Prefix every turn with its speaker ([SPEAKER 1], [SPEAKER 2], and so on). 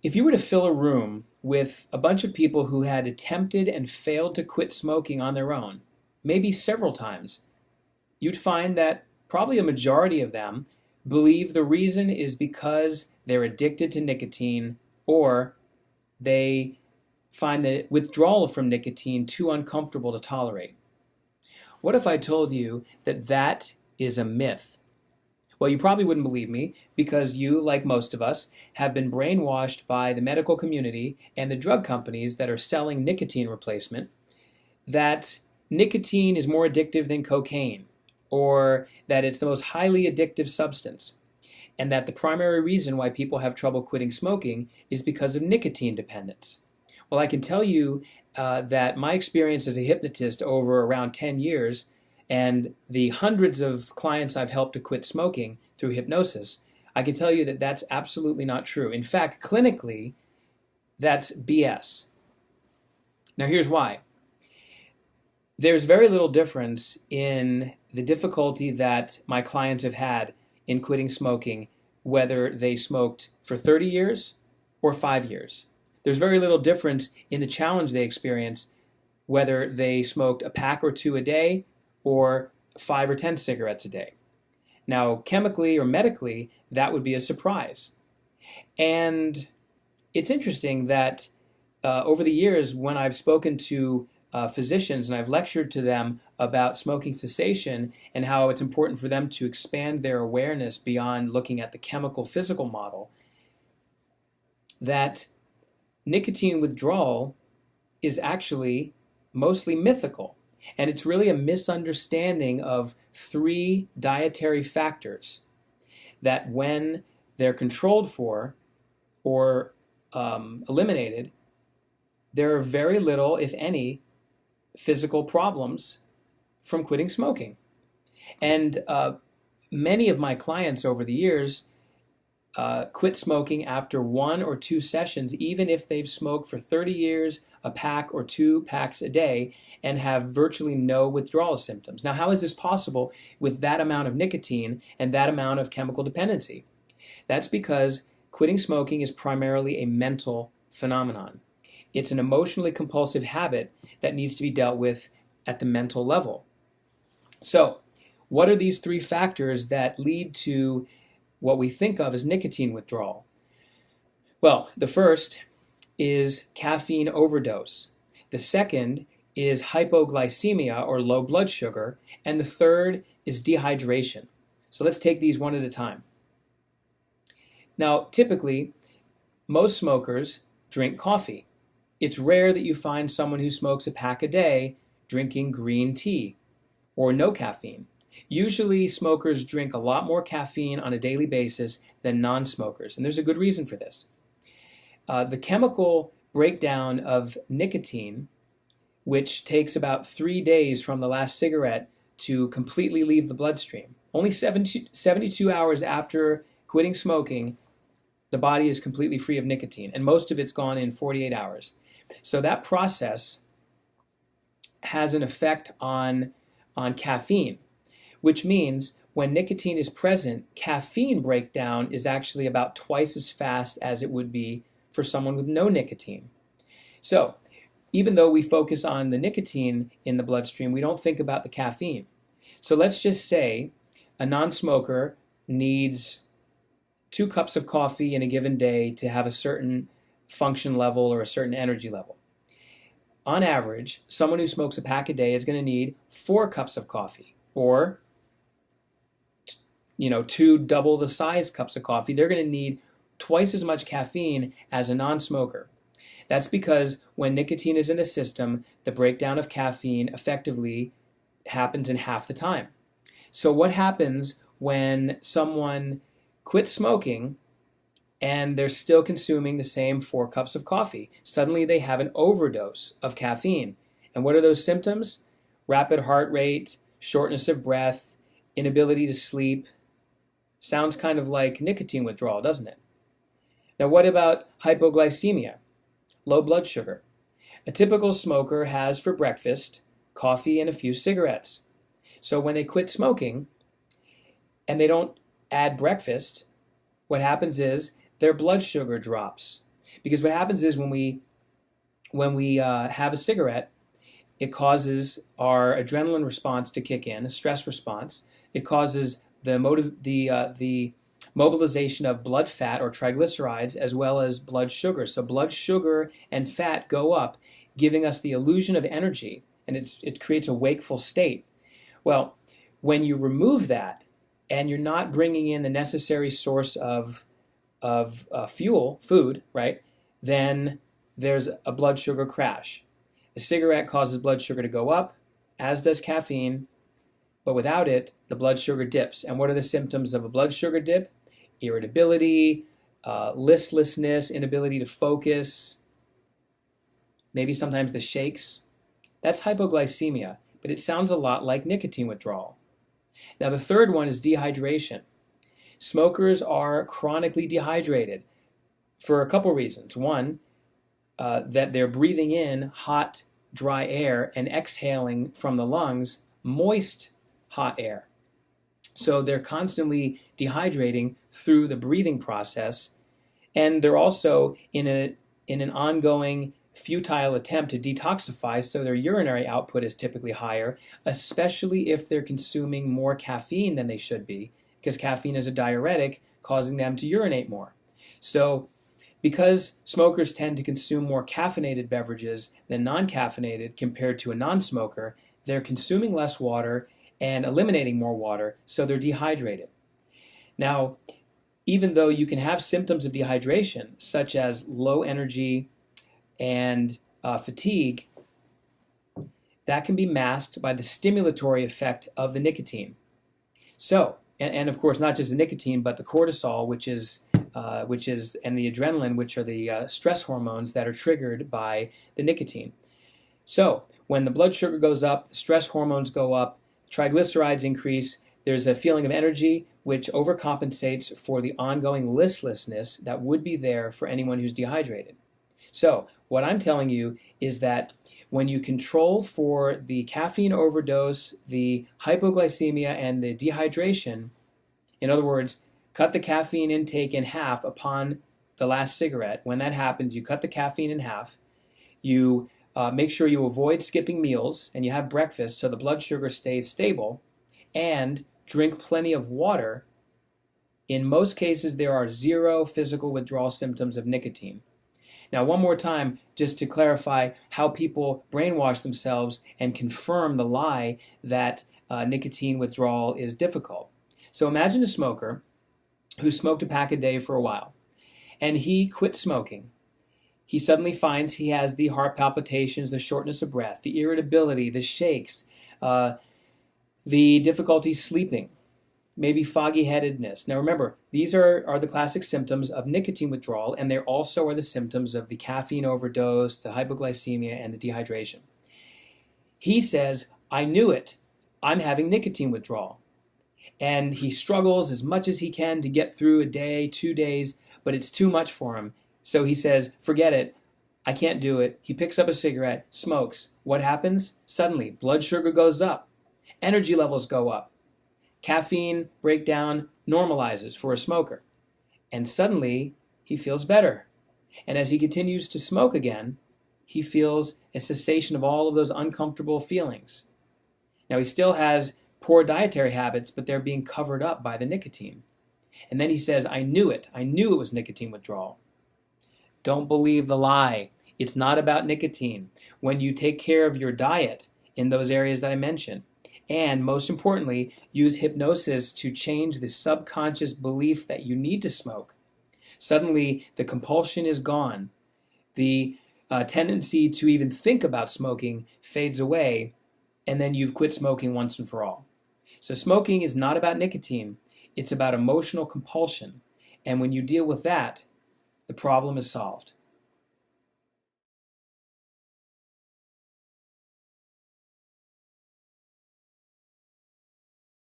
[SPEAKER 1] If you were to fill a room with a bunch of people who had attempted and failed to quit smoking on their own, maybe several times, you'd find that probably a majority of them believe the reason is because they're addicted to nicotine, or they find the withdrawal from nicotine too uncomfortable to tolerate. What if I told you that that is a myth? Well, you probably wouldn't believe me because you, like most of us, have been brainwashed by the medical community and the drug companies that are selling nicotine replacement that nicotine is more addictive than cocaine, or that it's the most highly addictive substance, and that the primary reason why people have trouble quitting smoking is because of nicotine dependence. Well, I can tell you that my experience as a hypnotist over around 10 years and the hundreds of clients I've helped to quit smoking through hypnosis, I can tell you that that's absolutely not true. In fact, clinically, that's BS. Now, here's why. There's very little difference in the difficulty that my clients have had in quitting smoking, whether they smoked for 30 years or 5 years. There's very little difference in the challenge they experience, whether they smoked a pack or two a day or 5 or 10 cigarettes a day. Now, chemically or medically, that would be a surprise. And it's interesting that over the years, when I've spoken to physicians and I've lectured to them about smoking cessation and how it's important for them to expand their awareness beyond looking at the chemical physical model, that nicotine withdrawal is actually mostly mythical. And it's really a misunderstanding of 3 dietary factors that, when they're controlled for or eliminated, there are very little, if any, physical problems from quitting smoking. And many of my clients over the years quit smoking after 1 or 2 sessions, even if they've smoked for 30 years, a pack or 2 packs a day, and have virtually no withdrawal symptoms. Now, how is this possible with that amount of nicotine and that amount of chemical dependency? That's because quitting smoking is primarily a mental phenomenon. It's an emotionally compulsive habit that needs to be dealt with at the mental level. So, what are these 3 factors that lead to what we think of as nicotine withdrawal? Well, the first is caffeine overdose. The second is hypoglycemia, or low blood sugar. And the third is dehydration. So let's take these one at a time. Now, typically, most smokers drink coffee. It's rare that you find someone who smokes a pack a day drinking green tea or no caffeine. Usually, smokers drink a lot more caffeine on a daily basis than non-smokers, and there's a good reason for this. The chemical breakdown of nicotine, which takes about 3 days from the last cigarette to completely leave the bloodstream. Only 72 hours after quitting smoking, the body is completely free of nicotine, and most of it's gone in 48 hours. So that process has an effect on caffeine, which means when nicotine is present, caffeine breakdown is actually about twice as fast as it would be for someone with no nicotine. So even though we focus on the nicotine in the bloodstream, we don't think about the caffeine. So let's just say a non-smoker needs 2 cups of coffee in a given day to have a certain function level or a certain energy level. On average, someone who smokes a pack a day is going to need 4 cups of coffee, or 2 double the size cups of coffee. They're going to need twice as much caffeine as a non-smoker. That's because when nicotine is in the system, the breakdown of caffeine effectively happens in half the time. So what happens when someone quits smoking and they're still consuming the same 4 cups of coffee? Suddenly they have an overdose of caffeine. And what are those symptoms? Rapid heart rate, shortness of breath, inability to sleep. Sounds kind of like nicotine withdrawal, doesn't it? Now, what about hypoglycemia? Low blood sugar. A typical smoker has for breakfast coffee and a few cigarettes. So when they quit smoking and they don't add breakfast, what happens is their blood sugar drops. Because what happens is when we have a cigarette, it causes our adrenaline response to kick in, a stress response. It causes the mobilization of blood fat or triglycerides as well as blood sugar. So blood sugar and fat go up, giving us the illusion of energy, and it creates a wakeful state. Well, when you remove that and you're not bringing in the necessary source of fuel, food, right, then there's a blood sugar crash. A cigarette causes blood sugar to go up, as does caffeine, but without it, the blood sugar dips. And what are the symptoms of a blood sugar dip? Irritability, listlessness, inability to focus, maybe sometimes the shakes. That's hypoglycemia, but it sounds a lot like nicotine withdrawal. Now the third one is dehydration. Smokers are chronically dehydrated for a couple reasons. One, that they're breathing in hot, dry air and exhaling from the lungs moist, hot air. So they're constantly dehydrating through the breathing process, and they're also in an ongoing futile attempt to detoxify, so their urinary output is typically higher, especially if they're consuming more caffeine than they should be, because caffeine is a diuretic, causing them to urinate more. So because smokers tend to consume more caffeinated beverages than non-caffeinated compared to a non-smoker, they're consuming less water and eliminating more water, so they're dehydrated. Now, even though you can have symptoms of dehydration, such as low energy and fatigue, that can be masked by the stimulatory effect of the nicotine. So, and of course, not just the nicotine, but the cortisol, which is and the adrenaline, which are the stress hormones that are triggered by the nicotine. So, when the blood sugar goes up, the stress hormones go up, triglycerides increase, there's a feeling of energy, which overcompensates for the ongoing listlessness that would be there for anyone who's dehydrated. So, what I'm telling you is that when you control for the caffeine overdose, the hypoglycemia, and the dehydration, in other words, cut the caffeine intake in half upon the last cigarette. When that happens, you cut the caffeine in half. You make sure you avoid skipping meals, and you have breakfast so the blood sugar stays stable, and drink plenty of water. In most cases, there are zero physical withdrawal symptoms of nicotine. Now, one more time, just to clarify how people brainwash themselves and confirm the lie that nicotine withdrawal is difficult. So imagine a smoker who smoked a pack a day for a while, and he quit smoking. He suddenly finds he has the heart palpitations, the shortness of breath, the irritability, the shakes, the difficulty sleeping, maybe foggy-headedness. Now remember, these are the classic symptoms of nicotine withdrawal, and they also are the symptoms of the caffeine overdose, the hypoglycemia, and the dehydration. He says, I knew it. I'm having nicotine withdrawal. And he struggles as much as he can to get through a day, 2 days, but it's too much for him. So he says, forget it. I can't do it. He picks up a cigarette, smokes. What happens? Suddenly, blood sugar goes up. Energy levels go up. Caffeine breakdown normalizes for a smoker. And suddenly, he feels better. And as he continues to smoke again, he feels a cessation of all of those uncomfortable feelings. Now, he still has poor dietary habits, but they're being covered up by the nicotine. And then he says, I knew it. I knew it was nicotine withdrawal. Don't believe the lie. It's not about nicotine. When you take care of your diet in those areas that I mentioned, and most importantly, use hypnosis to change the subconscious belief that you need to smoke, suddenly the compulsion is gone. The tendency to even think about smoking fades away, and then you've quit smoking once and for all. So smoking is not about nicotine. It's about emotional compulsion. And when you deal with that, the problem is solved.